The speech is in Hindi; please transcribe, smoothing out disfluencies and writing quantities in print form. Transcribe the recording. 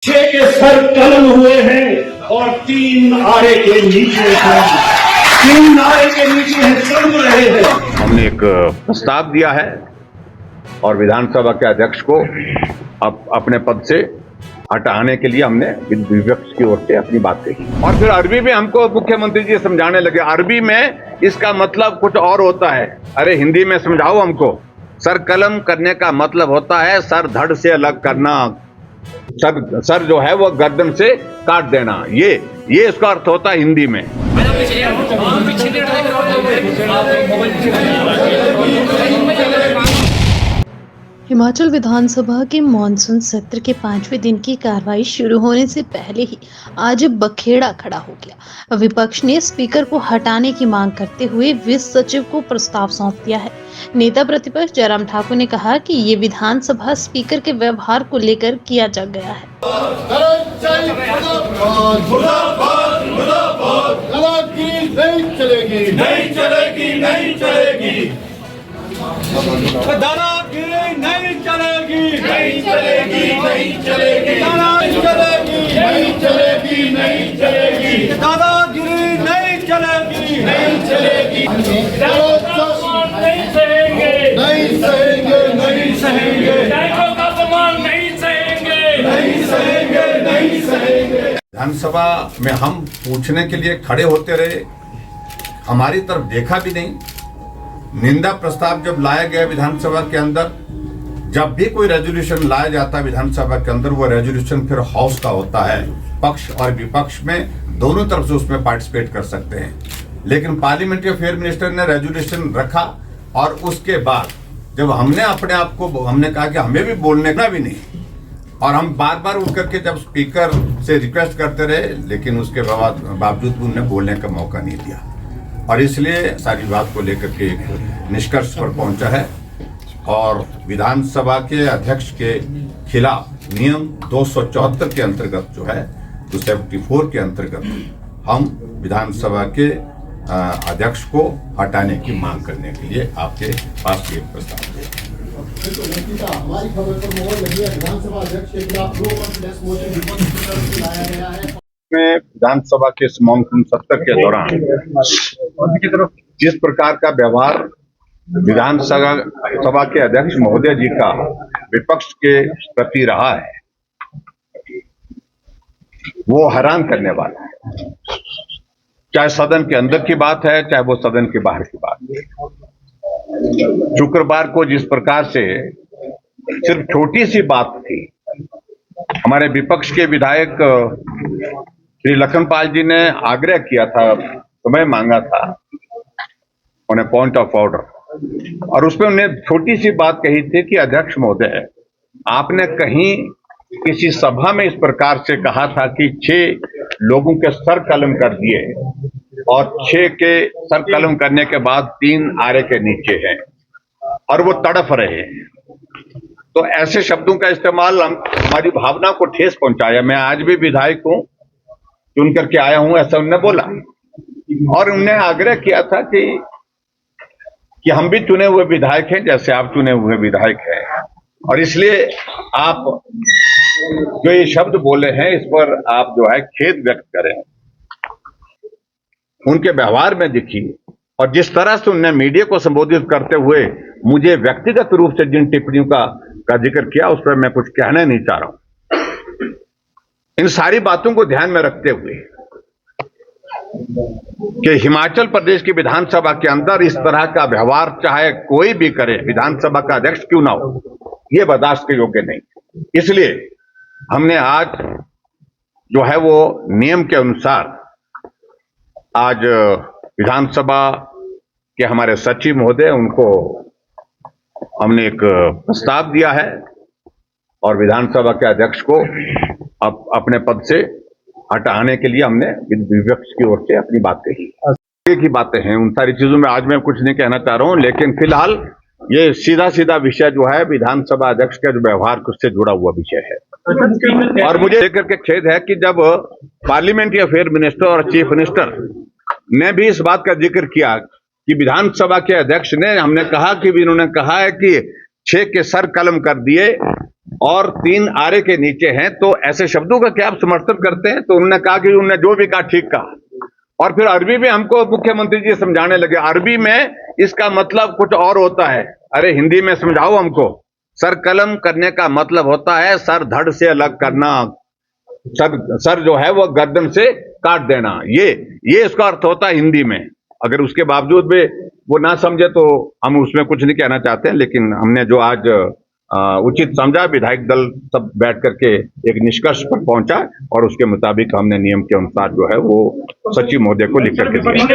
छह के सर कलम हुए हैं और तीन आरे के नीचे हैं, तीन आरे के नीचे हैं, सड़ रहे हैं। हमने एक प्रस्ताव दिया है और विधानसभा के अध्यक्ष को अब अपने पद से हटाने के लिए हमने विपक्ष की ओर से अपनी बात कही। और फिर अरबी में हमको मुख्यमंत्री जी समझाने लगे, अरबी में इसका मतलब कुछ और होता है। अरे हिंदी में समझाओ हमको। सर कलम करने का मतलब होता है सर धड़ से अलग करना, सर जो है वो गर्दन से काट देना, ये इसका अर्थ होता है हिंदी में। हिमाचल विधानसभा के मानसून सत्र के 5वें दिन की कार्रवाई शुरू होने से पहले ही आज बखेड़ा खड़ा हो गया। विपक्ष ने स्पीकर को हटाने की मांग करते हुए वित्त सचिव को प्रस्ताव सौंप दिया है। नेता प्रतिपक्ष जयराम ठाकुर ने कहा कि ये विधानसभा स्पीकर के व्यवहार को लेकर किया जा गया है। नहीं चलेगी, नहीं चलेगी, नहीं चलेगी, दादागिरी नहीं चलेगी, नहीं चलेगी, नहीं चलेगी, दादागिरी नहीं चलेगी, नहीं चलेगी, दादागिरी नहीं चलेगी, नहीं चलेगी, नहीं सहेंगे, नहीं सहेंगे, नहीं सहेंगे, का अपमान नहीं सहेंगे, नहीं सहेंगे, नहीं सहेंगे। विधानसभा में हम पूछने के लिए खड़े होते रहे, हमारी तरफ देखा भी नहीं। निंदा प्रस्ताव जब लाया गया विधानसभा के अंदर, जब भी कोई रेजोल्यूशन लाया जाता है विधानसभा के अंदर, वो रेजोल्यूशन फिर हाउस का होता है। पक्ष और विपक्ष में दोनों तरफ से उसमें पार्टिसिपेट कर सकते हैं। लेकिन पार्लियामेंट्री अफेयर मिनिस्टर ने रेजोल्यूशन रखा और उसके बाद जब हमने अपने आप को हमने कहा कि हमें भी बोलने का भी नहीं, और हम बार बार उठ करके जब स्पीकर से रिक्वेस्ट करते रहे, लेकिन उसके बावजूद उन्हें बोलने का मौका नहीं दिया। और इसलिए सारी बात को लेकर के एक निष्कर्ष पर पहुंचा है और विधानसभा के अध्यक्ष के खिलाफ नियम 274 के अंतर्गत जो है 274 के अंतर्गत हम विधानसभा के अध्यक्ष को हटाने की मांग करने के लिए आपके पास एक प्रस्ताव है। हमारी खबर पर मोहर लगी है, विधानसभा अध्यक्ष के खिलाफ 2 कॉन्फिडेंस मोशन विपक्ष की तरफ से लाया गया है। में विधानसभा के मानसून सत्र के दौरान जिस प्रकार का व्यवहार विधानसभा के अध्यक्ष महोदय जी का विपक्ष के प्रति रहा है, वो हैरान करने वाला है। चाहे सदन के अंदर की बात है, चाहे वो सदन के बाहर की बात है। शुक्रवार को जिस प्रकार से सिर्फ छोटी सी बात थी, हमारे विपक्ष के विधायक श्री लखनपाल जी ने आग्रह किया था, समय मांगा था उन्हें पॉइंट ऑफ ऑर्डर, और उसमें उन्हें छोटी सी बात कही थी कि अध्यक्ष महोदय, आपने कहीं किसी सभा में इस प्रकार से कहा था कि 6 लोगों के सर कलम कर दिए और 6 के सर कलम करने के बाद 3 आरे के नीचे हैं और वो तड़फ रहे हैं। तो ऐसे शब्दों का इस्तेमाल हमारी भावना को ठेस पहुंचाया। मैं आज भी विधायक हूं, चुन करके आया हूं, ऐसा उन्होंने बोला। और उन्होंने आग्रह किया था कि हम भी चुने हुए विधायक हैं जैसे आप चुने हुए विधायक हैं, और इसलिए आप जो ये शब्द बोले हैं इस पर आप जो है खेद व्यक्त करें। उनके व्यवहार में दिखी और जिस तरह से उन्होंने मीडिया को संबोधित करते हुए मुझे व्यक्तिगत रूप से जिन टिप्पणियों का जिक्र किया, उस पर मैं कुछ कहना नहीं चाह रहा हूं। इन सारी बातों को ध्यान में रखते हुए कि हिमाचल प्रदेश की विधानसभा के अंदर इस तरह का व्यवहार चाहे कोई भी करे, विधानसभा का अध्यक्ष क्यों ना हो, यह बर्दाश्त के योग्य नहीं। इसलिए हमने आज जो है वो नियम के अनुसार आज विधानसभा के हमारे सचिव महोदय, उनको हमने एक प्रस्ताव दिया है और विधानसभा के अध्यक्ष को अब अपने पद से हटाने के लिए हमने विपक्ष की ओर से अपनी बात कही। की बातें हैं, उन सारी चीजों में आज मैं कुछ नहीं कहना चाह रहा हूं, लेकिन फिलहाल ये सीधा विषय जो है विधानसभा अध्यक्ष के जो व्यवहार से जुड़ा हुआ विषय है। और मुझे लेकर के खेद है कि जब पार्लियामेंट्री अफेयर मिनिस्टर और चीफ मिनिस्टर ने भी इस बात का जिक्र किया कि विधानसभा के अध्यक्ष ने, हमने कहा कि इन्होंने कहा है कि 6 के सर कलम कर दिए और 3 आरे के नीचे हैं, तो ऐसे शब्दों का क्या आप समर्थन करते हैं? तो उन्होंने कहा कि उन्होंने जो भी कहा ठीक कहा, और फिर अरबी में हमको मुख्यमंत्री जी समझाने लगे, अरबी में इसका मतलब कुछ और होता है। अरे हिंदी में समझाओ हमको। सर कलम करने का मतलब होता है सर धड़ से अलग करना, सर जो है वो गर्दन से काट देना, ये इसका अर्थ होता है हिंदी में। अगर उसके बावजूद भी वो ना समझे तो हम उसमें कुछ नहीं कहना चाहते हैं, लेकिन हमने जो आज उचित समझा, विधायक दल सब बैठ करके एक निष्कर्ष पर पहुंचा और उसके मुताबिक हमने नियम के अनुसार जो है वो सचिव महोदय को लिख करके दिया।